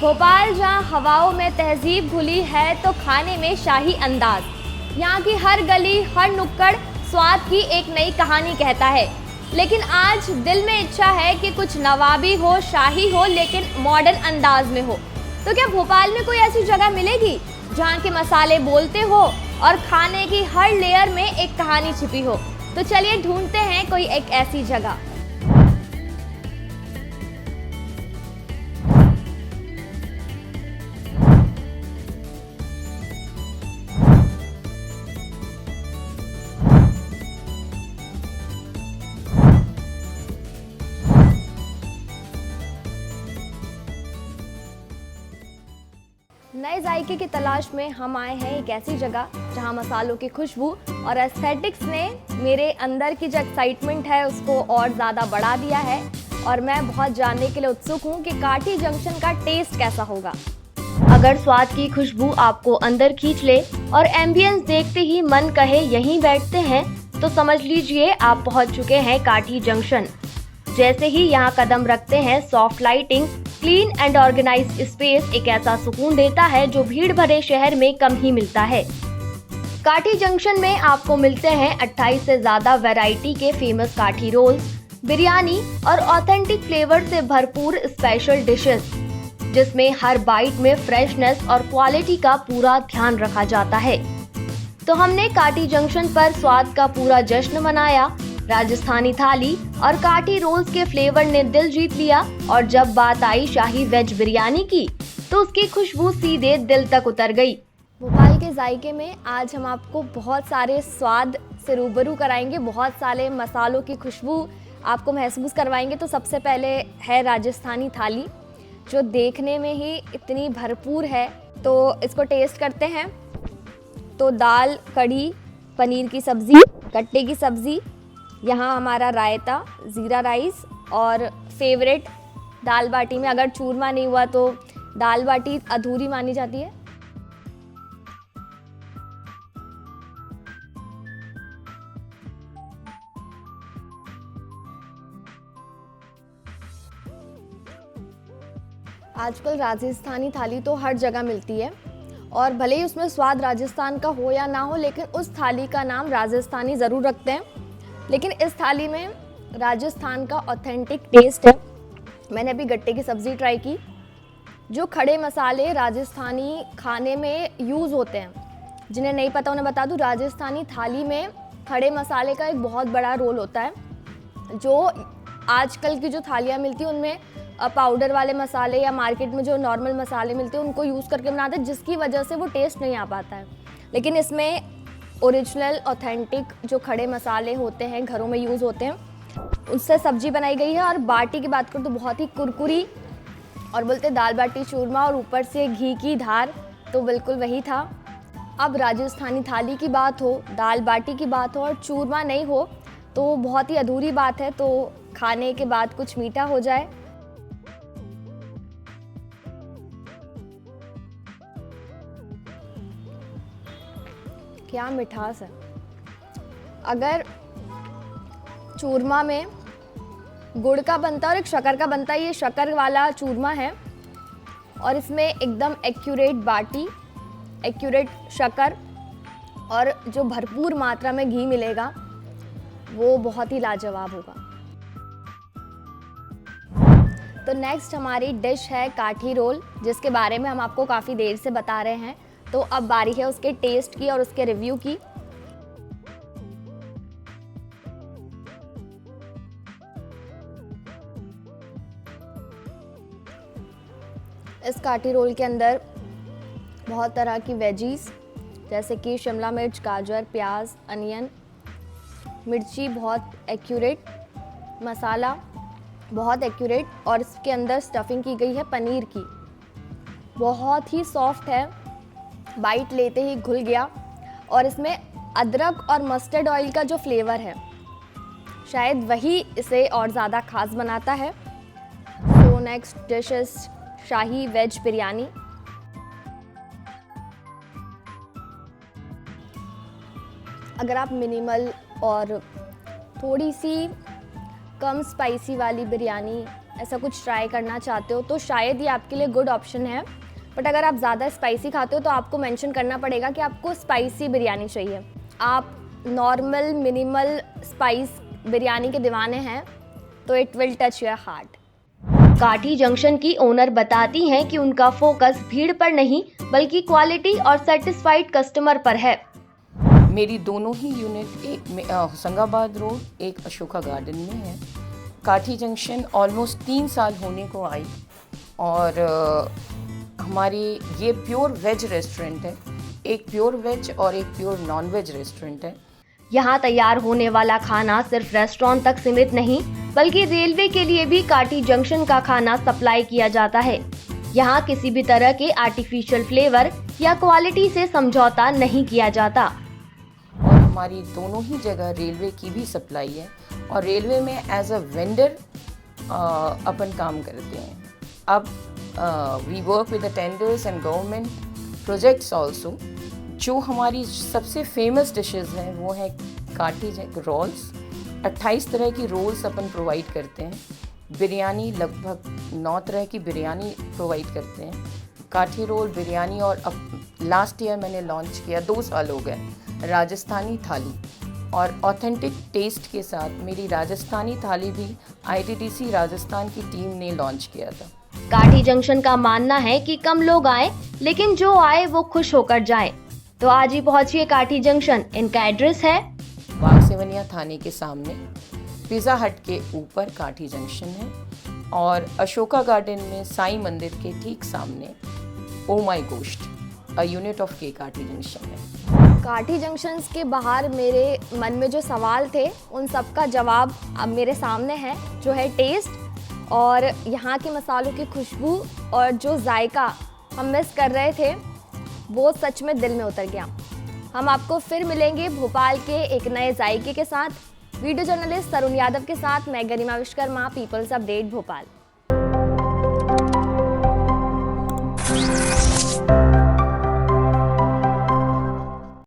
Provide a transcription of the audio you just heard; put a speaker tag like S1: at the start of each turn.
S1: भोपाल जहां हवाओं में तहजीब घुली है तो खाने में शाही अंदाज। यहाँ की हर गली हर नुक्कड़ स्वाद की एक नई कहानी कहता है। लेकिन आज दिल में इच्छा है कि कुछ नवाबी हो, शाही हो, लेकिन मॉडर्न अंदाज में हो। तो क्या भोपाल में कोई ऐसी जगह मिलेगी जहाँ के मसाले बोलते हो और खाने की हर लेयर में एक कहानी छिपी हो? तो चलिए ढूंढते हैं कोई एक ऐसी जगह। नए जायके की तलाश में हम आए हैं एक ऐसी जगह जहां मसालों की खुशबू और एस्थेटिक्स ने मेरे अंदर की जो एक्साइटमेंट है उसको और ज़्यादा बढ़ा दिया है। और मैं बहुत जानने के लिए उत्सुक हूं कि काठी जंक्शन का टेस्ट कैसा होगा। अगर स्वाद की खुशबू आपको अंदर खींच ले और एम्बियंस देखते ही मन कहे यहीं बैठते हैं, तो समझ लीजिए आप पहुंच चुके हैं काठी जंक्शन। जैसे ही यहाँ कदम रखते हैं, soft lighting, clean and organised space एक ऐसा सुकून देता है जो भीड़ भरे शहर में कम ही मिलता है। काठी जंक्शन में आपको मिलते हैं 28 से ज्यादा वैरायटी के फेमस काठी रोल्स, बिरयानी और ऑथेंटिक फ्लेवर से भरपूर स्पेशल डिशेस, जिसमें हर बाइट में फ्रेशनेस और क्वालिटी का पूरा ध्यान रखा जाता है। तो हमने काठी जंक्शन पर स्वाद का पूरा जश्न मनाया। राजस्थानी थाली और काठी रोल्स के फ्लेवर ने दिल जीत लिया और जब बात आई शाही वेज बिरयानी की तो उसकी खुशबू सीधे दिल तक उतर गई। भोपाल के जायके में आज हम आपको बहुत सारे स्वाद से रूबरू कराएंगे, बहुत सारे मसालों की खुशबू आपको महसूस करवाएंगे। तो सबसे पहले है राजस्थानी थाली, जो देखने में ही इतनी भरपूर है। तो इसको टेस्ट करते हैं। तो दाल, कढ़ी, पनीर की सब्ज़ी, गट्टे की सब्ज़ी, यहाँ हमारा रायता, ज़ीरा राइस और फेवरेट दाल बाटी में अगर चूरमा नहीं हुआ तो दाल बाटी अधूरी मानी जाती है। आजकल राजस्थानी थाली तो हर जगह मिलती है और भले ही उसमें स्वाद राजस्थान का हो या ना हो, लेकिन उस थाली का नाम राजस्थानी ज़रूर रखते हैं। लेकिन इस थाली में राजस्थान का ऑथेंटिक टेस्ट है। मैंने अभी गट्टे की सब्ज़ी ट्राई की। जो खड़े मसाले राजस्थानी खाने में यूज़ होते हैं, जिन्हें नहीं पता उन्हें बता दूं, राजस्थानी थाली में खड़े मसाले का एक बहुत बड़ा रोल होता है। जो आजकल की जो थालियाँ मिलती हैं उनमें पाउडर वाले मसाले या मार्केट में जो नॉर्मल मसाले मिलते हैं उनको यूज़ करके बनाते हैं, जिसकी वजह से वो टेस्ट नहीं आ पाता है। लेकिन इसमें ओरिजिनल ऑथेंटिक जो खड़े मसाले होते हैं, घरों में यूज़ होते हैं, उससे सब्जी बनाई गई है। और बाटी की बात करूँ तो बहुत ही कुरकुरी, और बोलते दाल बाटी चूरमा और ऊपर से घी की धार, तो बिल्कुल वही था। अब राजस्थानी थाली की बात हो, दाल बाटी की बात हो और चूरमा नहीं हो तो बहुत ही अधूरी बात है। तो खाने के बाद कुछ मीठा हो जाए। क्या मिठास है। अगर चूरमा में गुड़ का बनता है और एक शक्कर का बनता है, ये शक्कर वाला चूरमा है और इसमें एकदम एक्यूरेट बाटी, एक्यूरेट शक्कर और जो भरपूर मात्रा में घी मिलेगा वो बहुत ही लाजवाब होगा। तो नेक्स्ट हमारी डिश है काठी रोल, जिसके बारे में हम आपको काफ़ी देर से बता रहे हैं। तो अब बारी है उसके टेस्ट की और उसके रिव्यू की। इस काठी रोल के अंदर बहुत तरह की वेजीज, जैसे कि शिमला मिर्च, गाजर, प्याज, अनियन, मिर्ची बहुत एक्यूरेट, मसाला बहुत एक्यूरेट, और इसके अंदर स्टफिंग की गई है पनीर की। बहुत ही सॉफ्ट है, बाइट लेते ही घुल गया। और इसमें अदरक और मस्टर्ड ऑयल का जो फ्लेवर है, शायद वही इसे और ज़्यादा खास बनाता है। तो नेक्स्ट डिश इज शाही वेज बिरयानी। अगर आप मिनिमल और थोड़ी सी कम स्पाइसी वाली बिरयानी ऐसा कुछ ट्राई करना चाहते हो तो शायद ये आपके लिए गुड ऑप्शन है। बट अगर आप ज़्यादा स्पाइसी खाते हो तो आपको मेंशन करना पड़ेगा कि आपको स्पाइसी बिरयानी चाहिए। आप नॉर्मल मिनिमल स्पाइस बिरयानी के दीवाने हैं तो it will touch your heart. काठी जंक्शन की ओनर बताती हैं कि उनका फोकस भीड़ पर नहीं बल्कि क्वालिटी और सेटिस्फाइड कस्टमर पर है।
S2: मेरी दोनों ही यूनिट, एक होशंगाबाद रोड, एक अशोका गार्डन में है। काठी जंक्शन ऑलमोस्ट 3 साल होने को आई और हमारी ये प्योर वेज रेस्टोरेंट है। एक प्योर वेज और एक प्योर नॉन वेज रेस्टोरेंट है।
S1: यहाँ तैयार होने वाला खाना सिर्फ रेस्टोरेंट तक सीमित नहीं बल्कि रेलवे के लिए भी काठी जंक्शन का खाना सप्लाई किया जाता है। यहाँ किसी भी तरह के आर्टिफिशियल फ्लेवर या क्वालिटी से समझौता नहीं किया जाता।
S2: और हमारी दोनों ही जगह रेलवे की भी सप्लाई है और रेलवे में एज अ वेंडर अपन काम करते हैं। अब we work with the tenders and government projects also. जो हमारी सबसे फेमस डिशेस हैं वो है काठी रोल्स। 28 तरह की रोल्स अपन प्रोवाइड करते हैं। बिरयानी लगभग 9 तरह की बिरयानी प्रोवाइड करते हैं। काठी रोल, बिरयानी और अब लास्ट ईयर मैंने लॉन्च किया, 2 साल हो गए, राजस्थानी थाली। और ऑथेंटिक टेस्ट के साथ मेरी राजस्थानी थाली भी ITDC राजस्थान की टीम ने लॉन्च किया था।
S1: काठी जंक्शन का मानना है कि कम लोग आए लेकिन जो आए वो खुश होकर जाए। तो आज ही पहुंचिए काठी जंक्शन। इनका एड्रेस है
S2: बाग सेवनिया थाने के सामने, पिज़्ज़ा हट के ऊपर काठी जंक्शन है और अशोका गार्डन में साईं मंदिर के ठीक सामने ओ माई गोश्ट अ यूनिट ऑफ के काठी जंक्शन है। काठी जंक्शन के बाहर मेरे मन में जो सवाल थे उन सब का जवाब अब मेरे सामने है, जो है टेस्ट और यहाँ के मसालों की खुशबू और जो जायका हम मिस कर रहे थे वो सच में दिल में उतर गया। हम आपको फिर मिलेंगे भोपाल के एक नए जायके के साथ। वीडियो जर्नलिस्ट तरुण यादव के साथ मैं गरिमा विश्वकर्मा, पीपल्स अपडेट भोपाल।